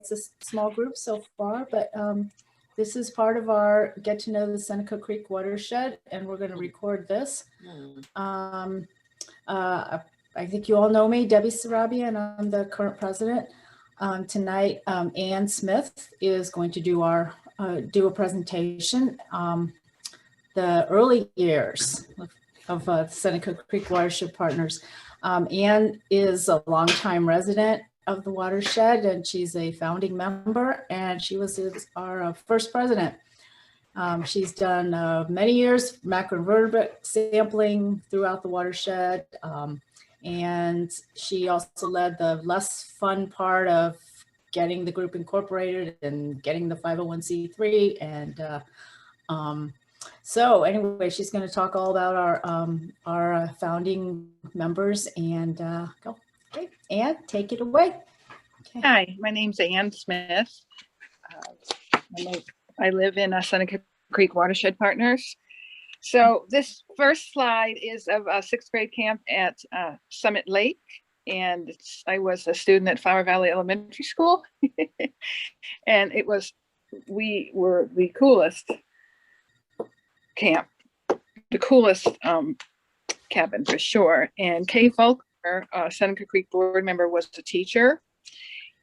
It's a small group so far, but this is part of our Get to Know the Seneca Creek Watershed, and we're going to record this. I think you all know me, Debbie Sarabia, and I'm the current president. Tonight, Ann Smith is going to do our do a presentation. The early years of Seneca Creek Watershed Partners. Ann is a longtime resident of the watershed, and she's a founding member, and she was our first president. She's done many years macroinvertebrate sampling throughout the watershed, and she also led the less fun part of getting the group incorporated and getting the 501c3. And so anyway, she's going to talk all about our founding members and go. Okay, Ann, take it away. Okay. Hi, my name's Ann Smith. I live in Seneca Creek Watershed Partners. So this first slide is of a sixth grade camp at Summit Lake. And I was a student at Flower Valley Elementary School. And we were the coolest camp, the coolest cabin for sure. And Kay Faulkner, Seneca Creek board member, was a teacher.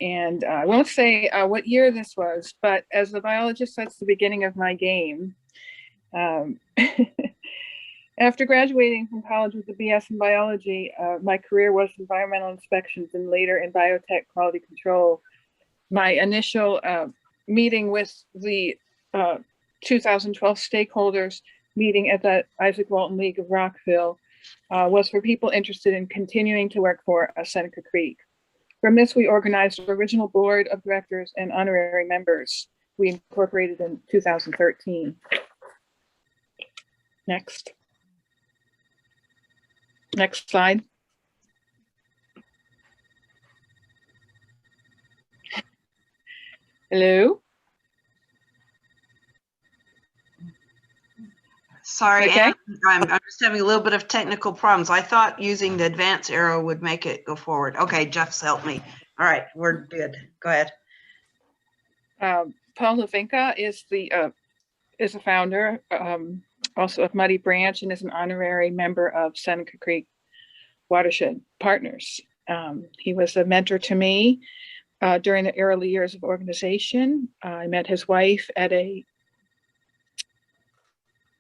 And I won't say what year this was, but as a biologist, that's the beginning of my game. After graduating from college with a BS in biology, my career was environmental inspections and later in biotech quality control. My initial meeting with the 2012 stakeholders meeting at the Isaac Walton League of Rockville was for people interested in continuing to work for Seneca Creek. From this, we organized an original board of directors and honorary members. We incorporated in 2013. Next. Next slide. Hello? Sorry, Okay. Ann, I'm just having a little bit of technical problems. I thought using the advance arrow would make it go forward. Okay, Jeff's helped me. All right, we're good. Go ahead. Paul Levinka is a founder, also of Muddy Branch, and is an honorary member of Seneca Creek Watershed Partners. He was a mentor to me during the early years of organization. I met his wife at a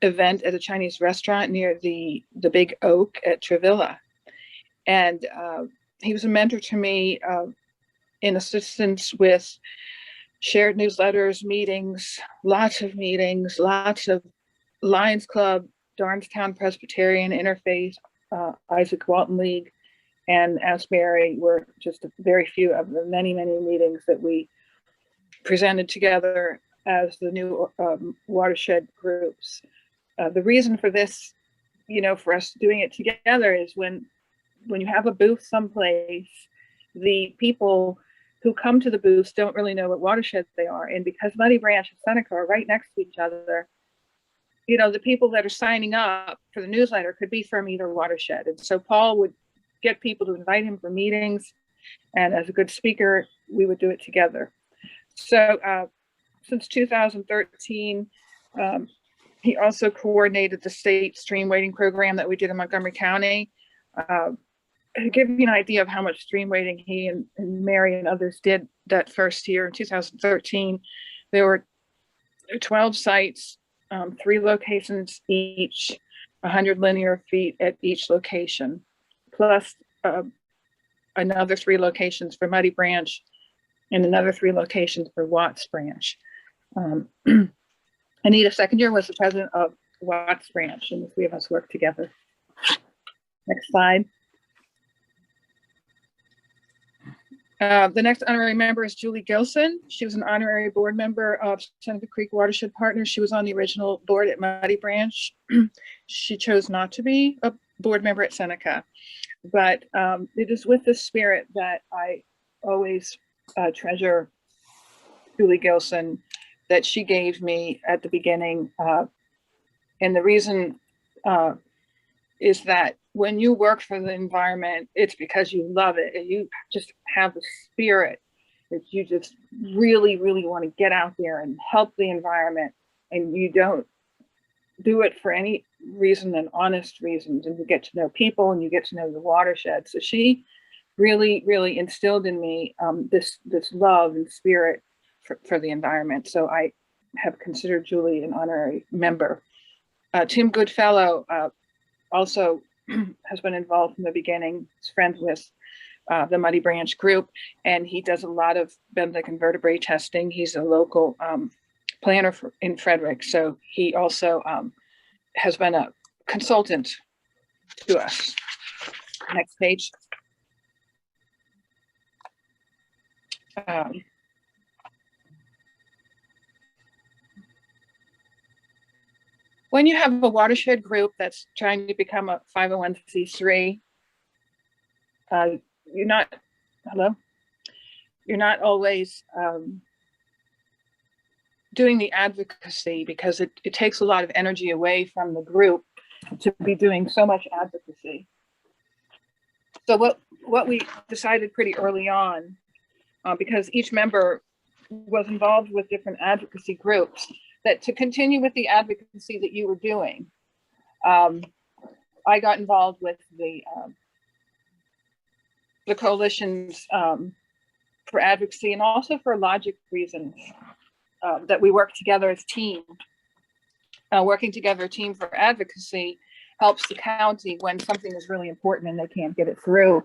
event at a Chinese restaurant near the Big Oak at Trevilla. And he was a mentor to me in assistance with shared newsletters, meetings, lots of Lions Club, Darnestown Presbyterian Interfaith, Isaac Walton League, and Asbury were just very few of the many, many meetings that we presented together as the new watershed groups. The reason for this, for us doing it together is when you have a booth someplace, the people who come to the booths don't really know what watersheds they are. And because Muddy Branch and Seneca are right next to each other, the people that are signing up for the newsletter could be from either watershed. And so Paul would get people to invite him for meetings. And as a good speaker, we would do it together. So since 2013, he also coordinated the state stream wading program that we did in Montgomery County. To give you an idea of how much stream wading he and Mary and others did that first year in 2013, there were 12 sites, 3 locations each, 100 linear feet at each location, plus another 3 locations for Muddy Branch and another 3 locations for Watts Branch. Anita Seconder was the president of Watts Branch, and the 3 of us worked together. Next slide. The next honorary member is Julie Gilson. She was an honorary board member of Seneca Creek Watershed Partners. She was on the original board at Muddy Branch. She chose not to be a board member at Seneca, but it is with this spirit that I always treasure Julie Gilson that she gave me at the beginning. And the reason is that when you work for the environment, it's because you love it and you just have the spirit that you just really, really want to get out there and help the environment, and you don't do it for any reason than honest reasons, and you get to know people and you get to know the watershed. So she really, really instilled in me this love and spirit for the environment. So I have considered Julie an honorary member. Tim Goodfellow also has been involved from the beginning. He's friends with the Muddy Branch group, and he does a lot of benthic and vertebrae testing. He's a local planner in Frederick, so he also has been a consultant to us. Next page. When you have a watershed group that's trying to become a 501c3, you're not always doing the advocacy, because it takes a lot of energy away from the group to be doing so much advocacy. So what we decided pretty early on, because each member was involved with different advocacy groups, that to continue with the advocacy that you were doing, I got involved with the coalitions for advocacy, and also for logic reasons, that we work together as team. Working together, a team for advocacy helps the county when something is really important and they can't get it through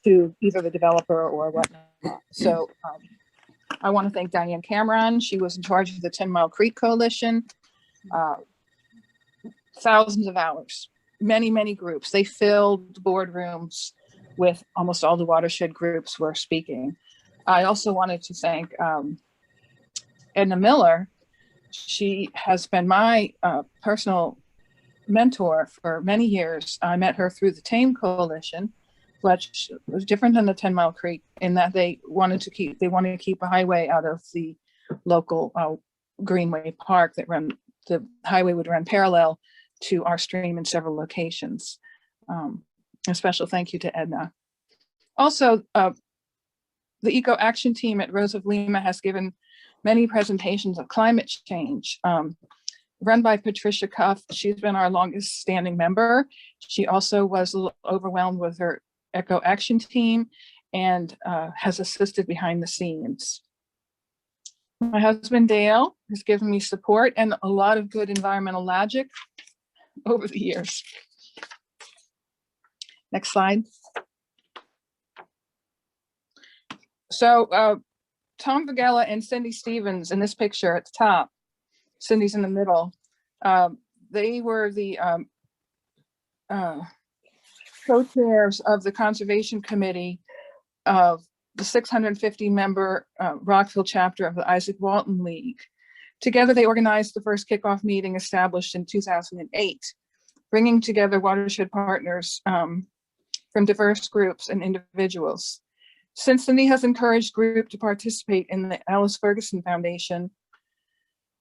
to either the developer or whatnot. So I want to thank Diane Cameron. She was in charge of the 10 Mile Creek Coalition. Thousands of hours, many groups. They filled boardrooms with almost all the watershed groups were speaking. I also wanted to thank Edna Miller. She has been my personal mentor for many years. I met her through the TAME Coalition, which was different than the 10 Mile Creek in that they wanted to keep a highway out of the local Greenway Park that the highway would run parallel to our stream in several locations. A special thank you to Edna. Also, the Eco Action Team at Rose of Lima has given many presentations of climate change, run by Patricia Cuff. She's been our longest standing member. She also was a little overwhelmed with her Eco Action Team and has assisted behind the scenes. My husband Dale has given me support and a lot of good environmental logic over the years. Next slide. So Tom Vagella and Cindy Stevens in this picture at the top, Cindy's in the middle. They were the co-chairs of the Conservation Committee of the 650 member Rockville chapter of the Isaac Walton League. Together, they organized the first kickoff meeting established in 2008, bringing together watershed partners from diverse groups and individuals. Since Cindy has encouraged group to participate in the Alice Ferguson Foundation,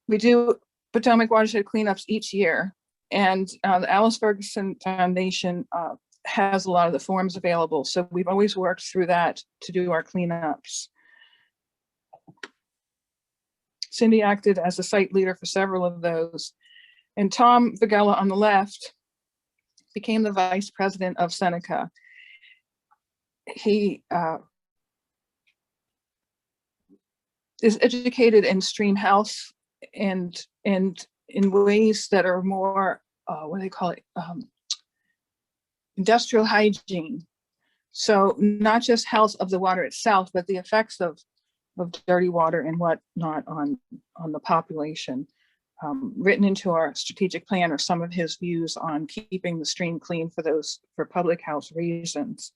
we do Potomac watershed cleanups each year, and the Alice Ferguson Foundation has a lot of the forms available. So we've always worked through that to do our cleanups. Cindy acted as a site leader for several of those. And Tom Vagella on the left became the vice president of Seneca. He is educated in stream health and in ways that are more, what do they call it? Industrial hygiene. So not just health of the water itself, but the effects of dirty water and whatnot on the population. Written into our strategic plan are some of his views on keeping the stream clean for public health reasons.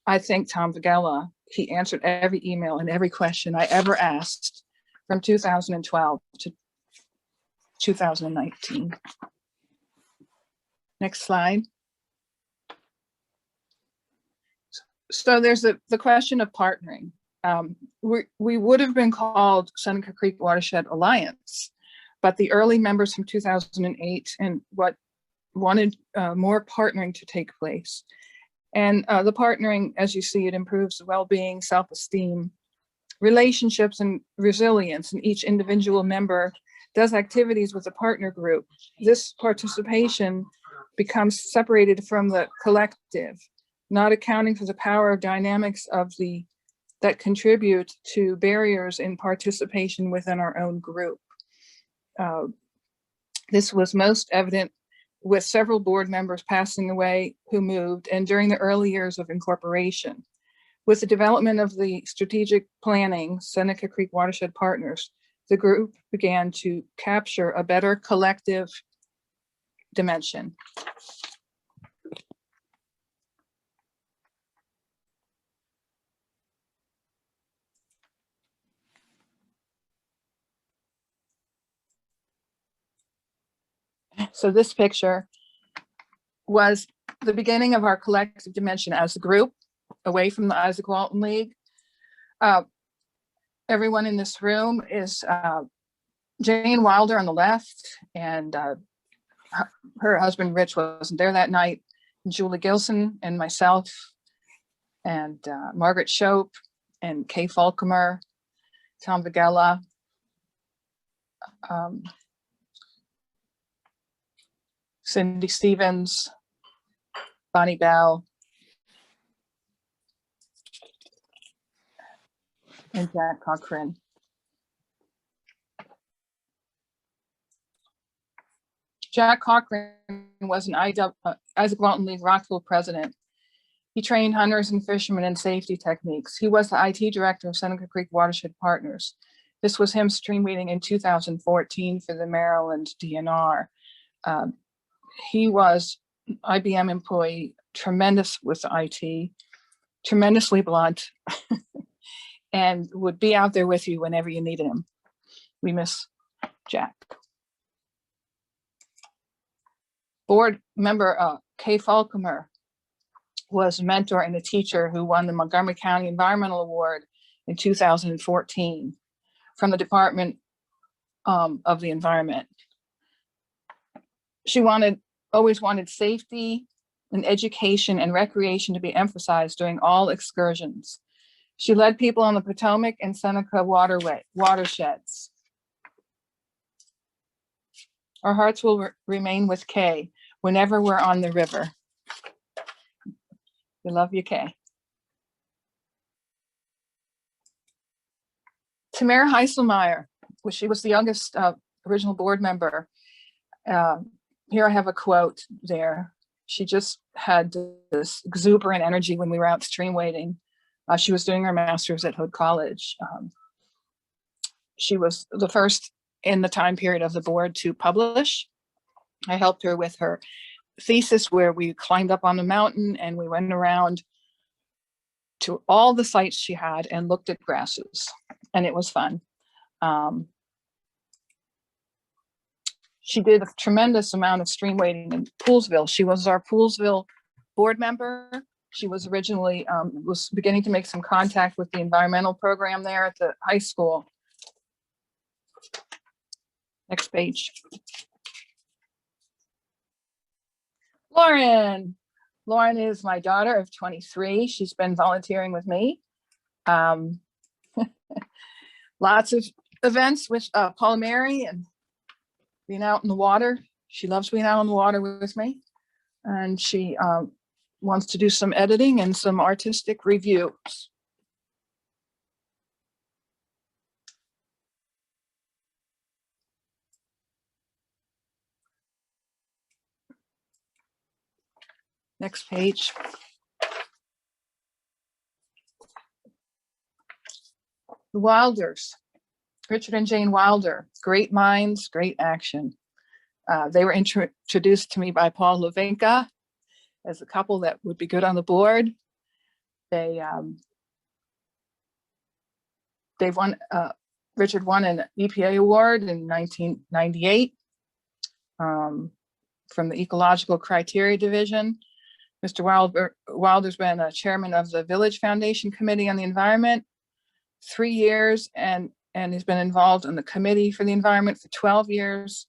I thank Tom Vagella. He answered every email and every question I ever asked from 2012 to 2019. Next slide. So there's the question of partnering. We would have been called Seneca Creek Watershed Alliance, but the early members from 2008 and wanted more partnering to take place. And the partnering, as you see, it improves well-being, self-esteem, relationships and resilience, and each individual member does activities with a partner group. This participation becomes separated from the collective, not accounting for the power of dynamics that contribute to barriers in participation within our own group. This was most evident with several board members passing away who moved, and during the early years of incorporation. With the development of the strategic planning, Seneca Creek Watershed Partners, the group began to capture a better collective dimension. So this picture was the beginning of our collective dimension as a group, away from the Isaac Walton League. Everyone in this room is Jane Wilder on the left, and her husband Rich wasn't there that night. Julie Gilson and myself, and Margaret Shope, and Kay Falcomer, Tom Vigella, Cindy Stevens, Bonnie Bell, and Jack Cochran. Jack Cochran was an Isaac Walton League Rockville president. He trained hunters and fishermen in safety techniques. He was the IT director of Seneca Creek Watershed Partners. This was him stream weeding in 2014 for the Maryland DNR. He was an IBM employee, tremendous with IT, tremendously blunt, and would be out there with you whenever you needed him. We miss Jack. Board member Kay Falcomer was a mentor and a teacher who won the Montgomery County Environmental Award in 2014 from the Department of the Environment. She always wanted safety and education and recreation to be emphasized during all excursions. She led people on the Potomac and Seneca watersheds. Our hearts will remain with Kay whenever we're on the river. We love you, Kay. Tamara Heiselmeyer, she was the youngest original board member. Here I have a quote there. She just had this exuberant energy when we were out stream wading. She was doing her master's at Hood College. She was the first in the time period of the board to publish. I helped her with her thesis, where we climbed up on the mountain and we went around to all the sites she had and looked at grasses, and it was fun. She did a tremendous amount of stream wading in Poolsville. She was our Poolsville board member. She was originally was beginning to make some contact with the environmental program there at the high school. Next page. Lauren. Lauren is my daughter of 23. She's been volunteering with me. Lots of events with Paula Mary and being out in the water. She loves being out on the water with me. And she wants to do some editing and some artistic reviews. Next page. The Wilders, Richard and Jane Wilder, great minds, great action. They were introduced to me by Paul Levinka as a couple that would be good on the board. They've won, Richard won an EPA award in 1998 from the Ecological Criteria Division. Mr. Wilder's been a chairman of the Village Foundation Committee on the Environment 3 years, and he's been involved in the Committee for the Environment for 12 years.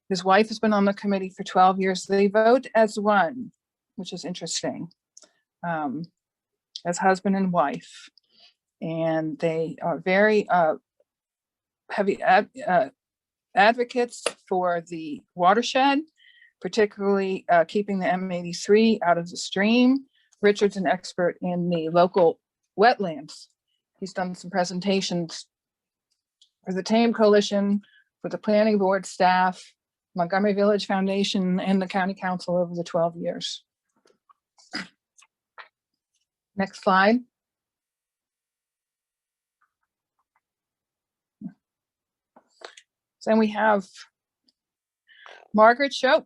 His wife has been on the committee for 12 years. They vote as one, which is interesting, as husband and wife. and they are very heavy advocates for the watershed, particularly keeping the M83 out of the stream. Richard's an expert in the local wetlands. He's done some presentations for the Tame Coalition, for the Planning Board staff, Montgomery Village Foundation, and the County Council over the 12 years. Next slide. Then we have Margaret Shope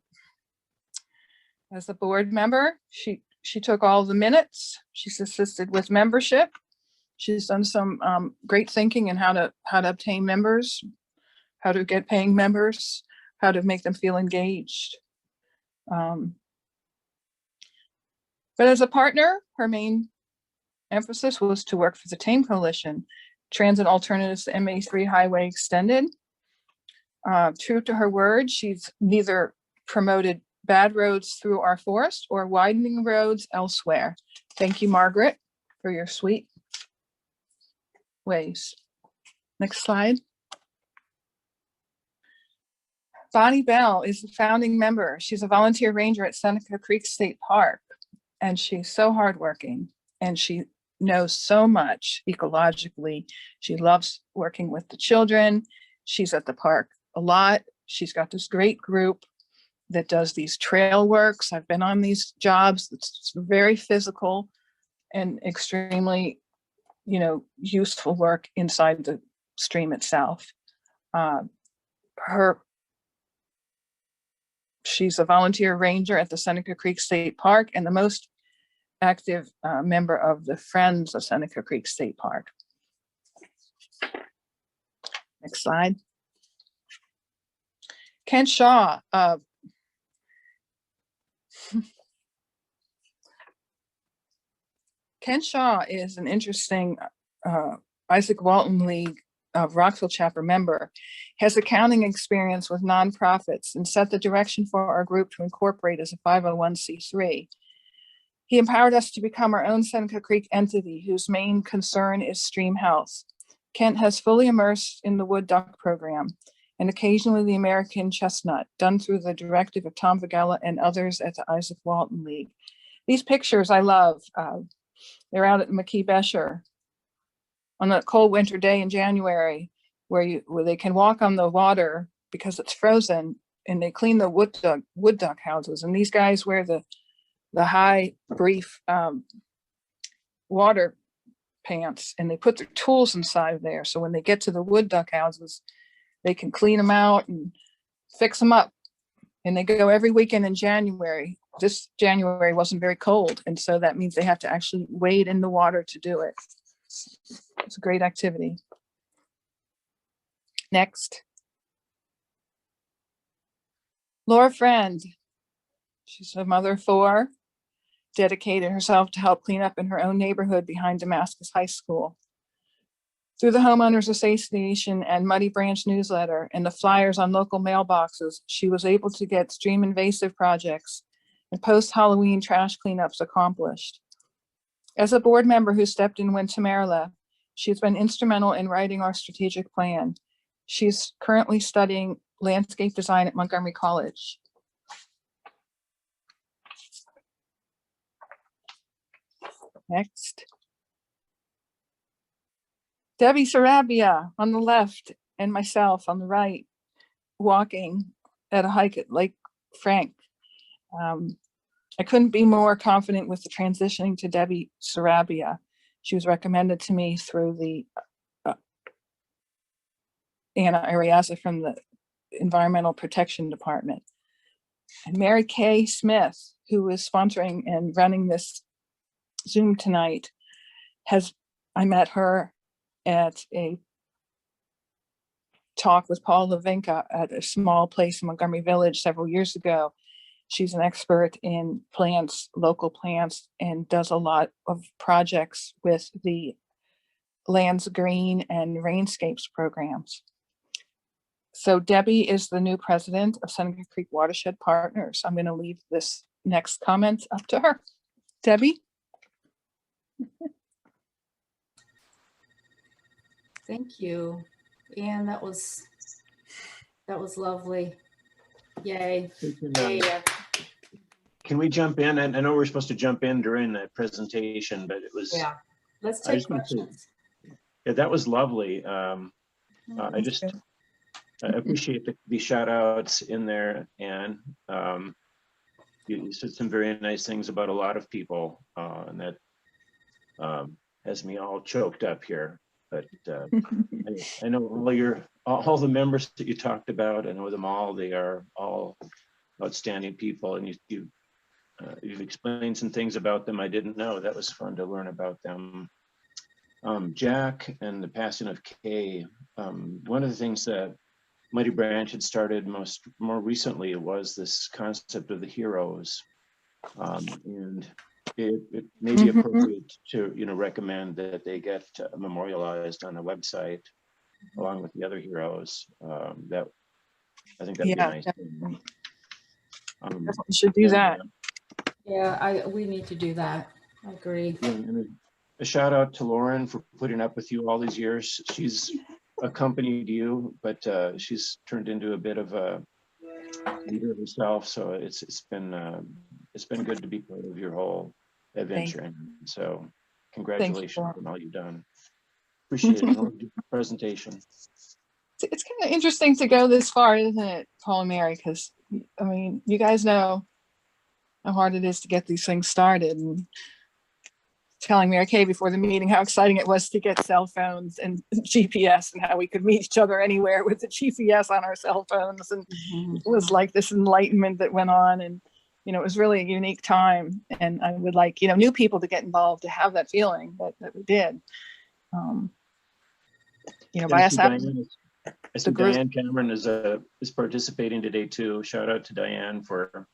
as a board member. She took all the minutes. She's assisted with membership. She's done some great thinking in how to obtain members, how to get paying members, how to make them feel engaged. But as a partner, her main emphasis was to work for the Tame Coalition, Transit Alternatives to M83 Highway Extended. True to her word, she's neither promoted bad roads through our forest or widening roads elsewhere. Thank you, Margaret, for your sweet ways. Next slide. Bonnie Bell is the founding member. She's a volunteer ranger at Seneca Creek State Park, and she's so hardworking, and she knows so much ecologically. She loves working with the children. She's at the park a lot. She's got this great group that does these trail works. I've been on these jobs. It's very physical and extremely, useful work inside the stream itself. She's a volunteer ranger at the Seneca Creek State Park and the most active member of the Friends of Seneca Creek State Park. Next slide. Ken Shaw. Ken Shaw is an interesting Isaac Walton League of Rockville chapter member, has accounting experience with nonprofits and set the direction for our group to incorporate as a 501c3. He empowered us to become our own Seneca Creek entity whose main concern is stream health. Kent has fully immersed in the wood duck program and occasionally the American chestnut, done through the directive of Tom Vagella and others at the Isaac Walton League. These pictures I love. They're out at McKee Besher on a cold winter day in January where they can walk on the water because it's frozen, and they clean the wood duck houses. And these guys wear the high brief water pants, and they put their tools inside of there. So when they get to the wood duck houses, they can clean them out and fix them up. And they go every weekend in January. This January wasn't very cold, and so that means they have to actually wade in the water to do it. It's a great activity. Next. Laura Friend. She's a mother of 4, dedicated herself to help clean up in her own neighborhood behind Damascus High School. Through the Homeowners Association and Muddy Branch newsletter and the flyers on local mailboxes, she was able to get stream invasive projects and post-Halloween trash cleanups accomplished. As a board member who stepped in when Tamara left, she's been instrumental in writing our strategic plan. She's currently studying landscape design at Montgomery College. Next. Debbie Sarabia on the left and myself on the right, walking at a hike at Lake Frank. I couldn't be more confident with the transitioning to Debbie Sarabia. She was recommended to me through the Anna Ariasa from the Environmental Protection Department. And Mary Kay Smith, who is sponsoring and running this Zoom tonight, I met her at a talk with Paul Levinka at a small place in Montgomery Village several years ago. She's an expert in plants, local plants, and does a lot of projects with the Lands Green and Rainscapes programs. So Debbie is the new president of Seneca Creek Watershed Partners. I'm going to leave this next comment up to her. Debbie? Thank you. And that was lovely. Yay. Yay. Can we jump in? I know we're supposed to jump in during the presentation, but it was, Yeah. Let's I take just want to say, questions. yeah, that was lovely. I appreciate the shout outs in there, and you said some very nice things about a lot of people, and that has me all choked up here. But I know all the members that you talked about. I know them all. They are all outstanding people, and you've explained some things about them I didn't know. That was fun to learn about them. Jack and the passing of Kay. One of the things that Mighty Branch had started more recently was this concept of the heroes, and it may be appropriate to recommend that they get memorialized on the website along with the other heroes. That I think that'd be a nice thing. Definitely should do that. Yeah, we need to do that. I agree. And a shout out to Lauren for putting up with you all these years. She's accompanied you, but she's turned into a bit of a leader herself. So it's been good to be part of your whole adventure. And so congratulations on all you've done. Appreciate it. Presentation. It's kind of interesting to go this far, isn't it, Paul and Mary? Because I mean, you guys know how hard it is to get these things started. And telling Mary Kay before the meeting how exciting it was to get cell phones and GPS and how we could meet each other anywhere with the GPS on our cell phones. And it was like this enlightenment that went on. And, it was really a unique time. And I would like, new people to get involved, to have that feeling that we did. By us having I see Diane Cameron is participating today too. Shout out to Diane for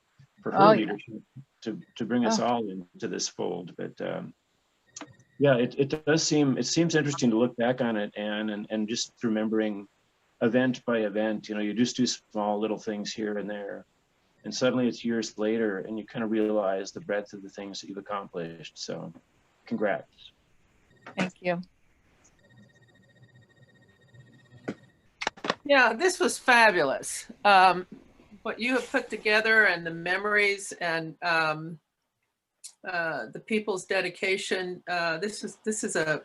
her leadership to bring us all into this fold. But yeah, it seems interesting to look back on it and just remembering event by event. You just do small little things here and there, and suddenly it's years later, and you kind of realize the breadth of the things that you've accomplished. So, congrats. Thank you. Yeah, this was fabulous. What you have put together and the memories and the people's dedication. This is a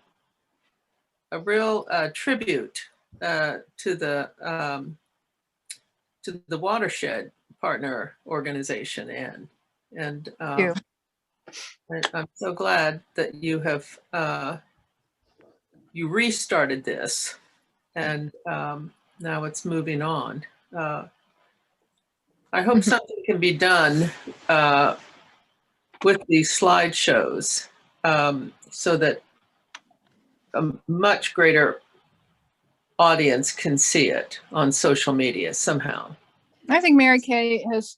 real tribute to the Watershed Partner Organization, and I'm so glad that you have you restarted this, and now it's moving on. I hope something can be done with these slideshows so that a much greater audience can see it on social media somehow. I think Mary Kay has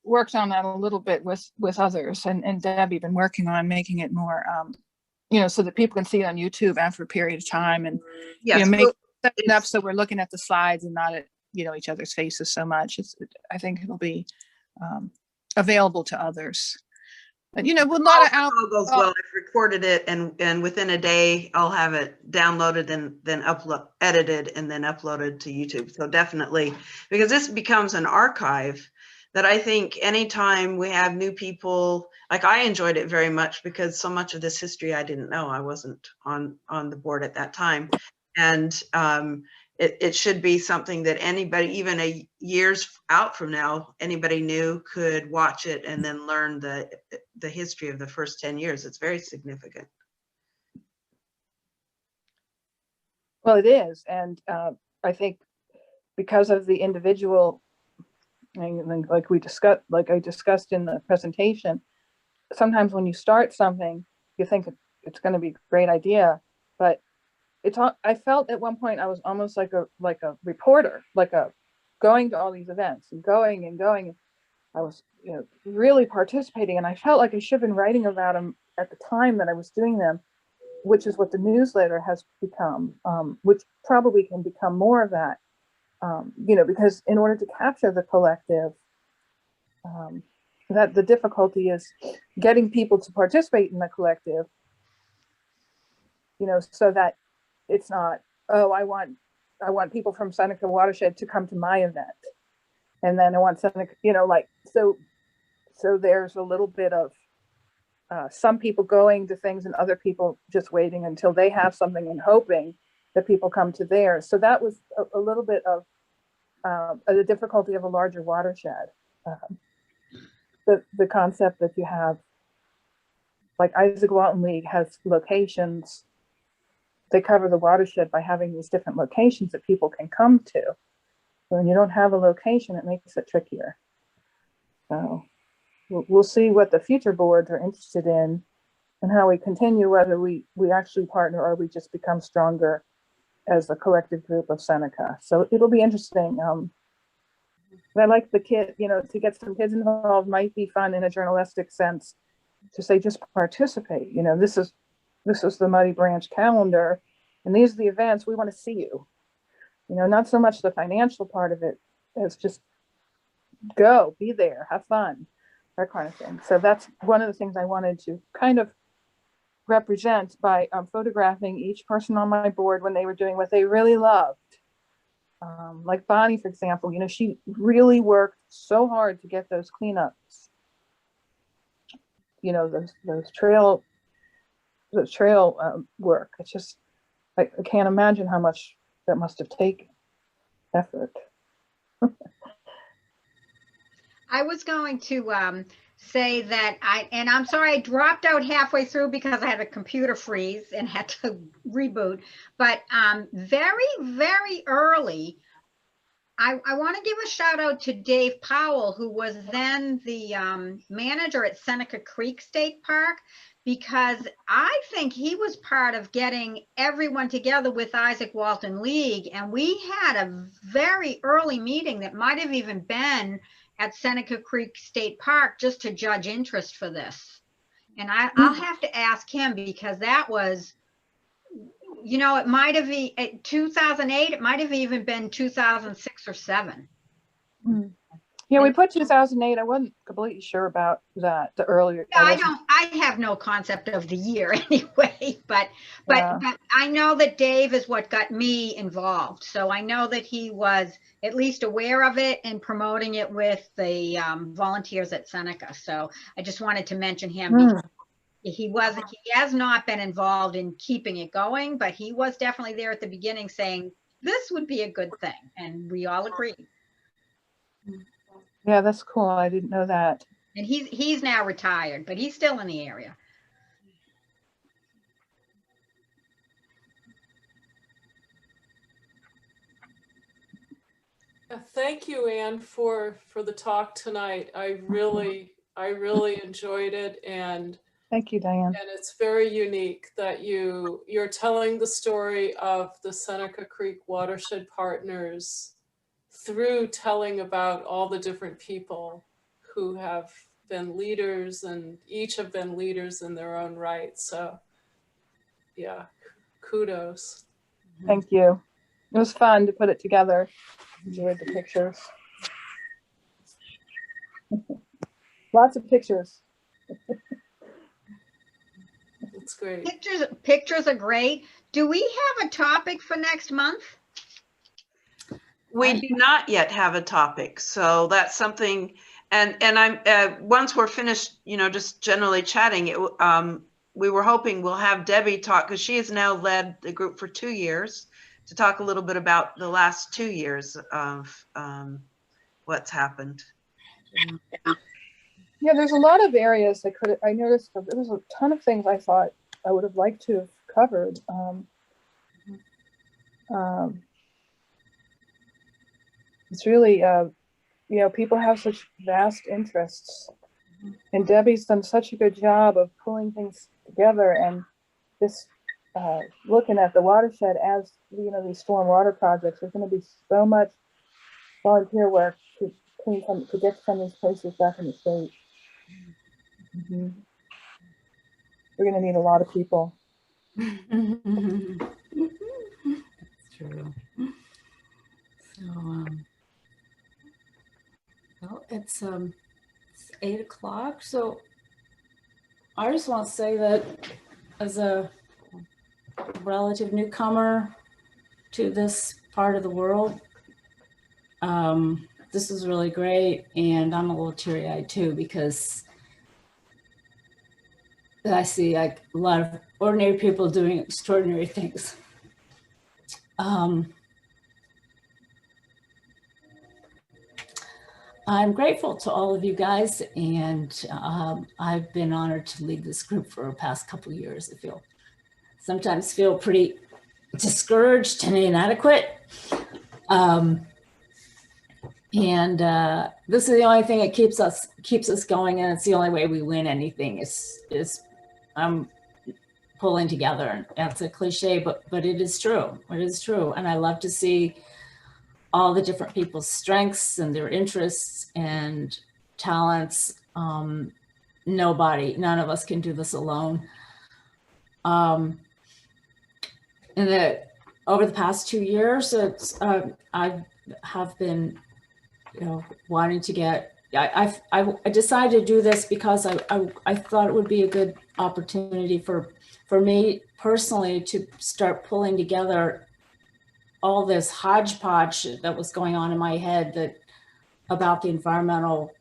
worked on that a little bit with others, and Debbie been working on making it more, so that people can see it on YouTube after a period of time, and make it up so we're looking at the slides and not at each other's faces so much. I think it'll be available to others. But with a lot of goes well, I've recorded it, and within a day I'll have it downloaded and then edited and then uploaded to YouTube. So definitely, because this becomes an archive that I think anytime we have new people, like I enjoyed it very much because so much of this history I didn't know. I wasn't on the board at that time, and it should be something that anybody, even years out from now, anybody new could watch it and then learn the history of the first 10 years. It's very significant. Well, it is. And I think because of the individual, like I discussed in the presentation, sometimes when you start something, you think it's going to be a great idea, but I felt at one point I was almost like a reporter, going to all these events and going. I was really participating, and I felt like I should have been writing about them at the time that I was doing them, which is what the newsletter has become, which probably can become more of that, because in order to capture the collective, that the difficulty is getting people to participate in the collective, so that it's not oh, I want people from Seneca Watershed to come to my event. And then I want Seneca, like, so there's a little bit of some people going to things and other people just waiting until they have something and hoping that people come to theirs. So that was a little bit of the difficulty of a larger watershed. The concept that you have, like Isaac Walton League has locations. They cover the watershed by having these different locations that people can come to. When you don't have a location, it makes it trickier. So we'll see what the future boards are interested in and how we continue, whether we actually partner or we just become stronger as a collective group of Seneca. So it'll be interesting. I like the kid, to get some kids involved might be fun in a journalistic sense to say, just participate. This is the Muddy Branch calendar and these are the events, we want to see you. Not so much the financial part of it as just go, be there, have fun, that kind of thing. So that's one of the things I wanted to kind of represent by photographing each person on my board when they were doing what they really loved. Like Bonnie, for example, she really worked so hard to get those cleanups. Those trail work. It's just, I can't imagine how much that must have taken effort. I was going to say that I'm sorry I dropped out halfway through because I had a computer freeze and had to reboot. But very, very early, I want to give a shout out to Dave Powell, who was then the manager at Seneca Creek State Park, because I think he was part of getting everyone together with Isaac Walton League. And we had a very early meeting that might have even been at Seneca Creek State Park just to judge interest for this. And I'll have to ask him, because that was, it might have been 2008, it might have even been 2006 or 7. Yeah, we put 2008. I wasn't completely sure about that. The earlier. No, I have no concept of the year anyway, but I know that Dave is what got me involved. So I know that he was at least aware of it and promoting it with the volunteers at Seneca. So I just wanted to mention him. Because he has not been involved in keeping it going, but he was definitely there at the beginning saying this would be a good thing, and we all agreed. Yeah, that's cool. I didn't know that. And he's now retired, but he's still in the area. Thank you, Anne, for the talk tonight. I really enjoyed it, and thank you, Diane. And it's very unique that you're telling the story of the Seneca Creek Watershed Partners through telling about all the different people who have been leaders, and each have been leaders in their own right. So yeah, kudos. Thank you. It was fun to put it together. Enjoyed the pictures. Lots of pictures. That's great. Pictures are great. Do we have a topic for next month? We do not yet have a topic, so that's something. And I'm once we're finished, just generally chatting, we were hoping we'll have Debbie talk, because she has now led the group for 2 years, to talk a little bit about the last 2 years of what's happened. Yeah, there's a lot of areas I noticed there was a ton of things I thought I would have liked to have covered. It's really, people have such vast interests, and Debbie's done such a good job of pulling things together and just looking at the watershed as, these storm water projects. There's going to be so much volunteer work to get some of these places back in the state. We're going to need a lot of people. That's true. So, well, it's 8 o'clock. So I just want to say that as a relative newcomer to this part of the world. This is really great, and I'm a little teary-eyed too, because I see like a lot of ordinary people doing extraordinary things. I'm grateful to all of you guys, and I've been honored to lead this group for the past couple of years. I sometimes feel pretty discouraged and inadequate. This is the only thing that keeps us going, and it's the only way we win anything is pulling together. And that's a cliche, but it is true. It is true, and I love to see all the different people's strengths and their interests and talents. None of us can do this alone. And over the past 2 years, I have been, wanting to get. I decided to do this because I thought it would be a good opportunity for me personally to start pulling together all this hodgepodge that was going on in my head about the environmental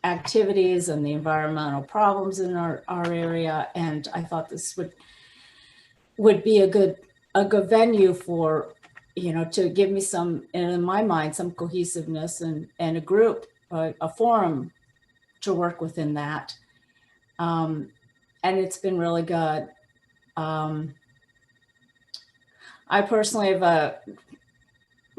activities and the environmental problems in our area. And I thought this would be a good venue for, to give me some, in my mind, some cohesiveness and a group, a forum to work within that. And it's been really good. I personally have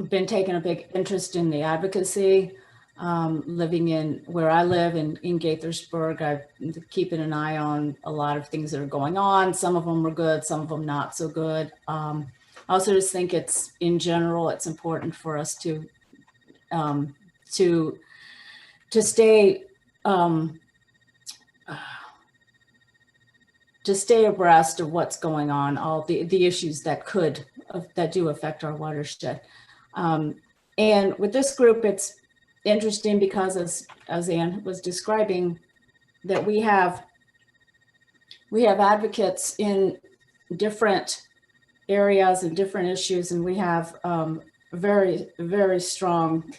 been taking a big interest in the advocacy, living where I live in Gaithersburg. I've been keeping an eye on a lot of things that are going on. Some of them are good, some of them not so good. I also just think in general, it's important for us to stay abreast of what's going on, all the issues that do affect our watershed. And with this group, it's interesting because as Ann was describing, that we have advocates in different areas and different issues, and we have very, very strong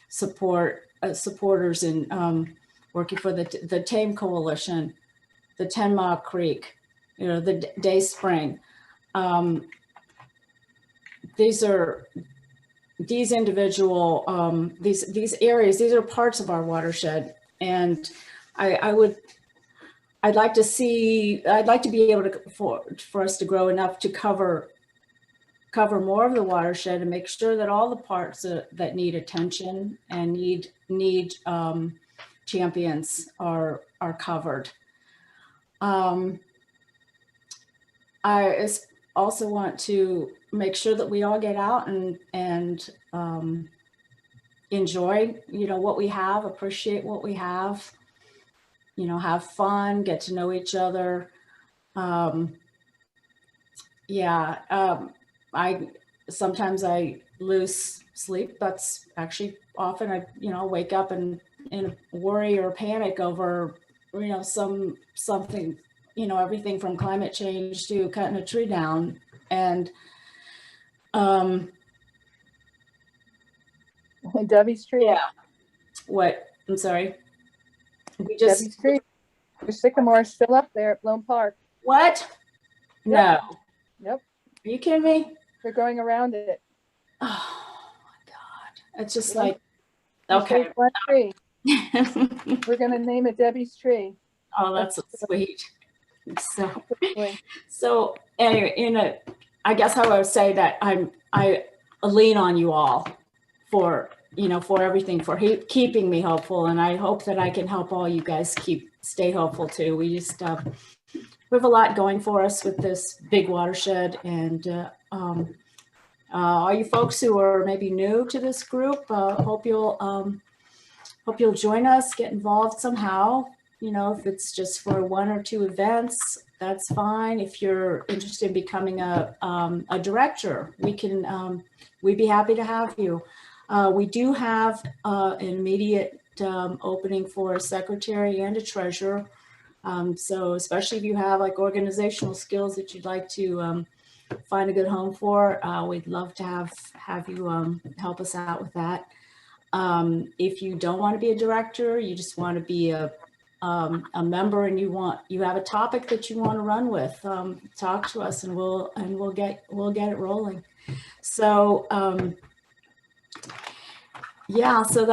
supporters in working for the Tame Coalition, the 10 Mile Creek, the Day Spring. These individual, these areas, these are parts of our watershed. And I'd like to be able to, for us to grow enough to cover more of the watershed and make sure that all the parts that need attention and need champions are covered. I also want to make sure that we all get out and enjoy, what we have, appreciate what we have, have fun, get to know each other. Sometimes I lose sleep. That's actually often I wake up in a worry or panic over something, everything from climate change to cutting a tree down. And Debbie's tree. Yeah. What? I'm sorry. Debbie's tree. Your sycamore is still up there at Bloom Park. What? Yep. No. Yep. Are you kidding me? They're going around it. Oh my God. It's just Yep. like, okay. One tree. We're going to name it Debbie's tree. Oh, that's so sweet. So anyway, I guess I would say that I lean on you all for everything, for keeping me hopeful, and I hope that I can help all you guys stay hopeful too. We have a lot going for us with this big watershed, and all you folks who are maybe new to this group, hope you'll join us, get involved somehow. If it's just for 1 or 2 events, that's fine. If you're interested in becoming a director, we'd be happy to have you. We do have an immediate opening for a secretary and a treasurer. So especially if you have like organizational skills that you'd like to find a good home for. We'd love to have you help us out with that. If you don't want to be a director, you just want to be a member, and you have a topic that you want to run with, talk to us, and we'll get it rolling. So yeah, so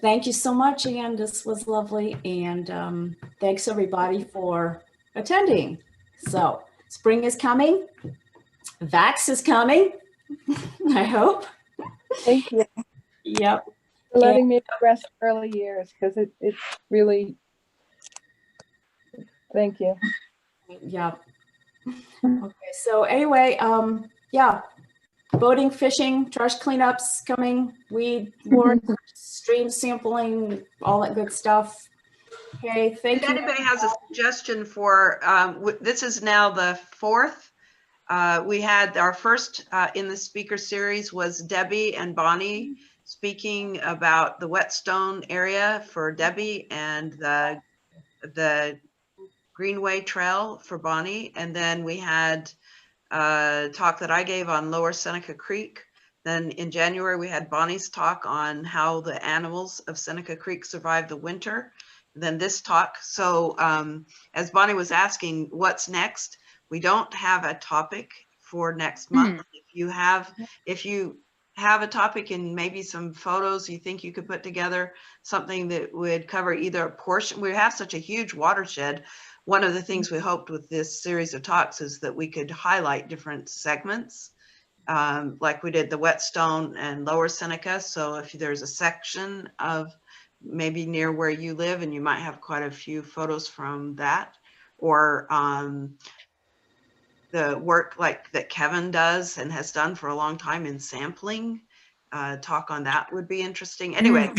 thank you so much, Ann. This was lovely, and thanks everybody for attending. So spring is coming, Vax is coming. I hope. Thank you Yep. for letting me rest early years, because it's really, thank you. Yeah. Okay. So anyway, yeah, boating, fishing, trash cleanups coming, weed work, stream sampling, all that good stuff. Okay. Thank If you. anybody has a suggestion for, this is now the 4th. We had our first in the speaker series was Debbie and Bonnie speaking about the Whetstone area for Debbie, and the Greenway Trail for Bonnie. And then we had a talk that I gave on Lower Seneca Creek. Then in January, we had Bonnie's talk on how the animals of Seneca Creek survive the winter. Then this talk. So as Bonnie was asking, what's next? We don't have a topic for next month. If you have a topic and maybe some photos you think you could put together, something that would cover either a portion. We have such a huge watershed. One of the things we hoped with this series of talks is that we could highlight different segments, like we did the Whetstone and Lower Seneca. So if there's a section of maybe near where you live, and you might have quite a few photos from that, or the work like that Kevin does and has done for a long time in sampling, talk on that would be interesting. Anyway,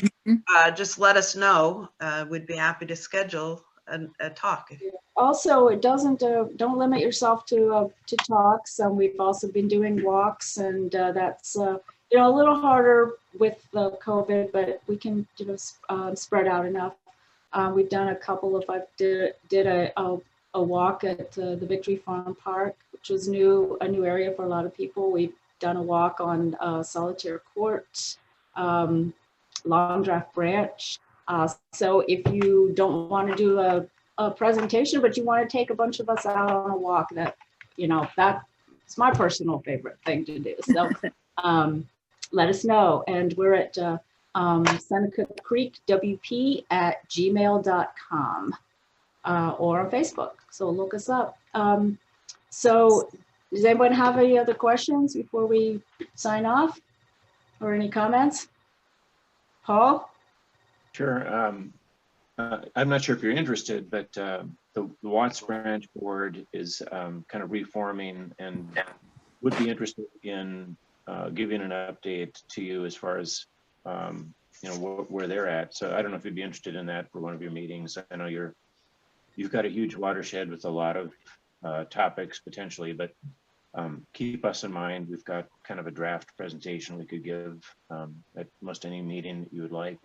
just let us know. We'd be happy to schedule a talk. Also, it doesn't don't limit yourself to talks. We've also been doing walks, and that's a little harder with the COVID, but we can spread out enough. We've done a couple of. I did a walk at the Victory Farm Park, which was a new area for a lot of people. We've done a walk on Solitaire Court, Long Draft Branch. So if you don't want to do a presentation, but you want to take a bunch of us out on a walk, that's my personal favorite thing to do. So let us know. And we're at Seneca Creek WP at gmail.com or on Facebook. So look us up. So does anyone have any other questions before we sign off, or any comments? Paul? Sure. I'm not sure if you're interested, but the Watts Branch Board is kind of reforming and would be interested in giving an update to you as far as where they're at. So I don't know if you'd be interested in that for one of your meetings. I know you've got a huge watershed with a lot of topics potentially, but keep us in mind. We've got kind of a draft presentation we could give at most any meeting that you would like,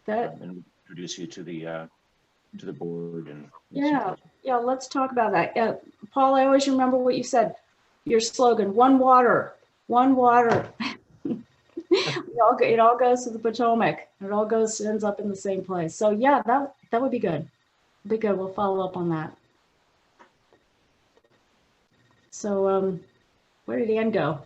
and introduce you to the board. And yeah, let's talk about that. Paul, I always remember what you said, your slogan, one water. It all goes to the Potomac. It all ends up in the same place. So yeah, that would be good. We'll follow up on that. So where did Ann go?